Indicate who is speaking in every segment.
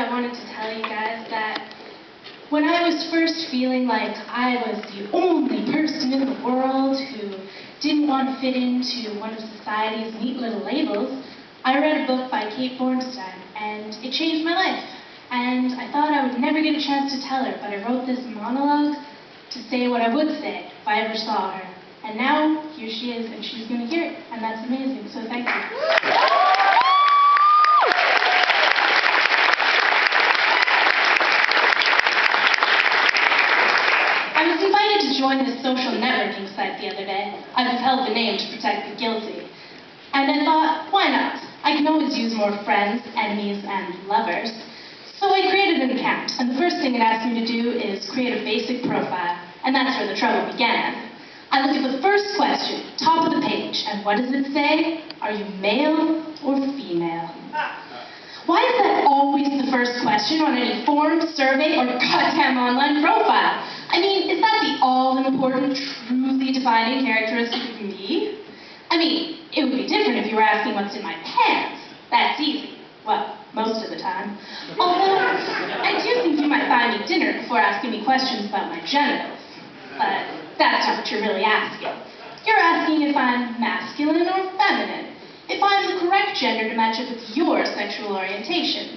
Speaker 1: I wanted to tell you guys that when I was first feeling like I was the only person in the world who didn't want to fit into one of society's neat little labels, I read a book by Kate Bornstein, and it changed my life. And I thought I would never get a chance to tell her, but I wrote this monologue to say what I would say if I ever saw her. And now, here she is, and she's going to hear it, and that's amazing, so thank you. I was invited to join this social networking site the other day. I've withheld the name to protect the guilty. And I thought, why not? I can always use more friends, enemies, and lovers. So I created an account, and the first thing it asked me to do is create a basic profile, and that's where the trouble began. I look at the first question, top of the page, and what does it say? Are you male or female? Why is that always the first question on any form, survey, or goddamn online profile? I mean, is that the all-important, truly defining characteristic of me? I mean, it would be different if you were asking what's in my pants. That's easy. Well, most of the time. Although, I do think you might buy me dinner before asking me questions about my genitals. But that's not what you're really asking. You're asking if I'm masculine or feminine. If I'm the correct gender to match up with your sexual orientation.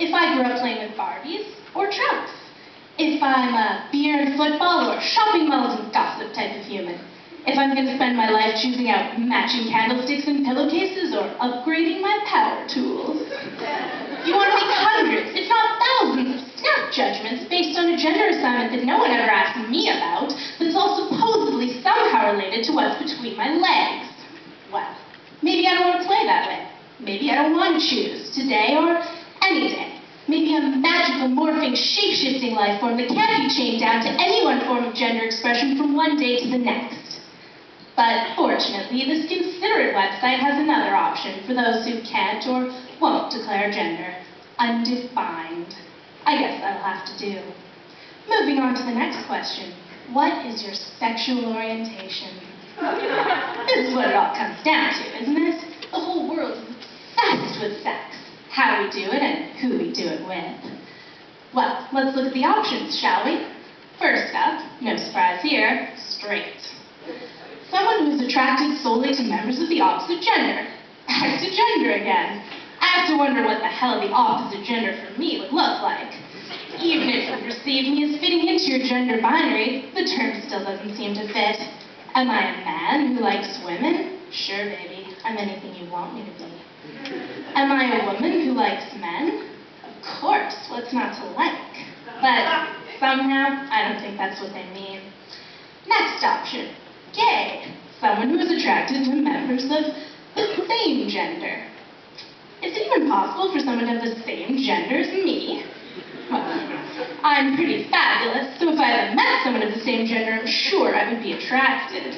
Speaker 1: If I grew up playing with Barbies or trunks. If I'm a beer and football or shopping malls and gossip type of human. If I'm going to spend my life choosing out matching candlesticks and pillowcases or upgrading my power tools. You want to make hundreds, if not thousands, of snap judgments based on a gender assignment that no one ever asked me about, that's all supposedly somehow related to what's between my legs. Well, maybe I don't want to play that way. Maybe I don't want to choose, today or any day. Maybe a magical, morphing, shape-shifting life form that can't be chained down to any one form of gender expression from one day to the next. But fortunately, this considerate website has another option for those who can't or won't declare gender. Undefined. I guess that'll have to do. Moving on to the next question. What is your sexual orientation? This is what it all comes down to, isn't it? The whole world is obsessed with sex. How we do it and who we do it with. Well, let's look at the options, shall we? First up, no surprise here, straight. Someone who is attracted solely to members of the opposite gender. Back to gender again. I have to wonder what the hell the opposite gender for me would look like. Even if you perceive me as fitting into your gender binary, the term still doesn't seem to fit. Am I a man who likes women? Sure, baby. I'm anything you want me to be. Am I a woman who likes men? Of course. What's not to like? But somehow, I don't think that's what they mean. Next option. Gay, someone who is attracted to members of the same gender. Is it even possible for someone to have the same gender as me? Well, I'm pretty fabulous, so if I ever met someone of the same gender, I'm sure I would be attracted.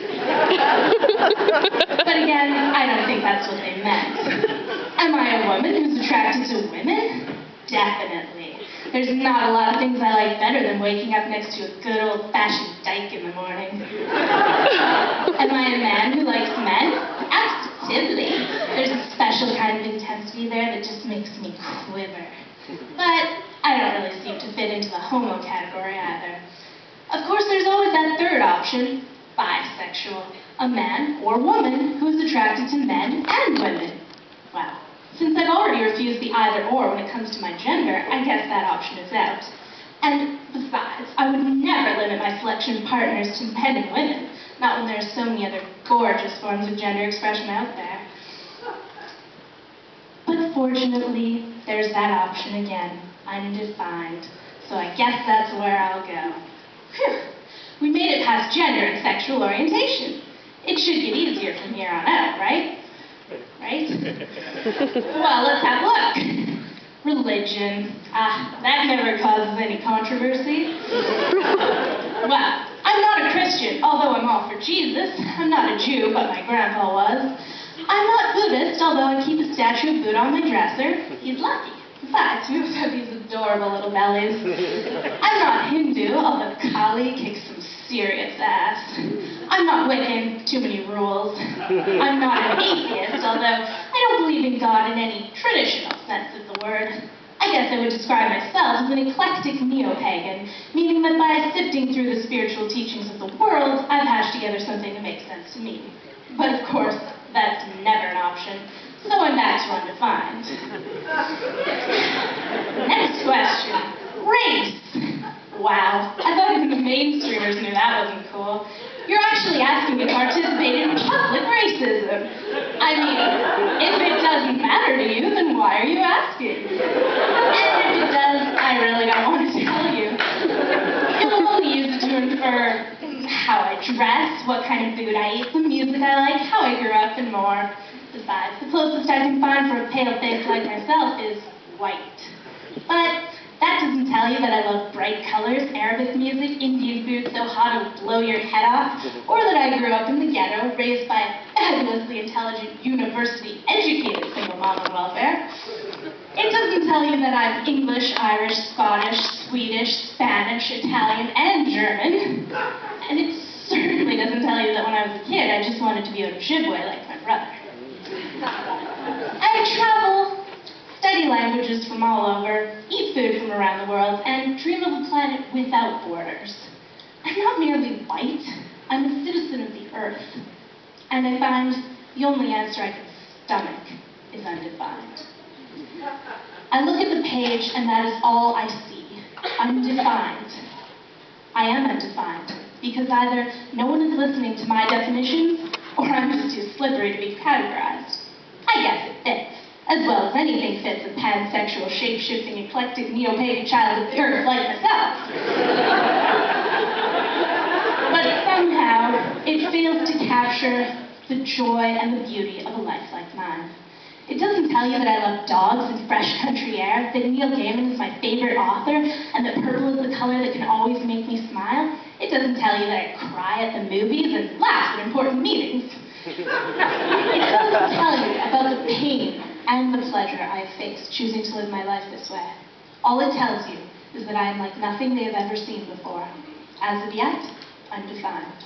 Speaker 1: But again, I don't think that's what they meant. Am I a woman who's attracted to women? Definitely. There's not a lot of things I like better than waking up next to a good old-fashioned dyke in the morning. Am I a man who likes men? Absolutely. There's a special kind of intensity there that just makes me quiver. But I don't really seem to fit into the homo category either. Of course, there's always that third option, bisexual. A man or woman who is attracted to men and women. Well, since I've already refused the either-or when it comes to my gender, I guess that option is out. And besides, I would never limit my selection of partners to men and women, not when there are so many other gorgeous forms of gender expression out there. But fortunately, there's that option again, undefined. So I guess that's where I'll go. Whew. We made it past gender and sexual orientation. It should get easier from here on out, right? Right? Well, let's have a look. Religion. That never causes any controversy. Well, I'm not a Christian, although I'm all for Jesus. I'm not a Jew, but my grandpa was. I'm not Buddhist, although I keep a statue of Buddha on my dresser. He's lucky. Besides, we both have these adorable little bellies. I'm not Hindu, although Kali kicks some serious ass. I'm not Wiccan, too many rules. I'm not an atheist, although I don't believe in God in any traditional sense of the word. I I guess I would describe myself as an eclectic neo-pagan, meaning that by sifting through the spiritual teachings of the world, I've hashed together something that makes sense to me. But of course, that's never an option, so I'm back to Undefined. Next question. Race. Wow, I thought even the mainstreamers knew that wasn't cool. You're actually asking me to participate in public racism. I mean, if it doesn't matter to you, then why are you asking? And if it does, I really don't want to tell you. It will only use it to infer how I dress, what kind of food I eat, the music I like, how I grew up, and more. Besides, the closest I can find for a pale face like myself is white. But that doesn't tell you that I love bright colors, Arabic music, Indian food so hot it would blow your head off, or that I grew up in the ghetto, raised by a fabulously intelligent, university-educated single mom on welfare. It doesn't tell you that I'm English, Irish, Scottish, Swedish, Spanish, Italian, and German. And it certainly doesn't tell you that when I was a kid, I just wanted to be an Ojibwe like my brother. I travel, study languages from all over, eat food from around the world, and dream of a planet without borders. I'm not merely white, I'm a citizen of the Earth. And I find the only answer I can stomach is undefined. I look at the page and that is all I see. Undefined. I am undefined, because either no one is listening to my definitions, or I'm just too slippery to be categorized. I guess it fits. As well as anything fits a pansexual, shape-shifting, eclectic, neo-pagan child of the Earth like myself. But somehow, it fails to capture the joy and the beauty of a life like mine. It doesn't tell you that I love dogs and fresh country air, that Neil Gaiman is my favorite author, and that purple is the color that can always make me smile. It doesn't tell you that I cry at the movies and laugh at important meetings. It doesn't tell you about the pain and the pleasure I have faced choosing to live my life this way. All it tells you is that I am like nothing they have ever seen before. As of yet, undefined.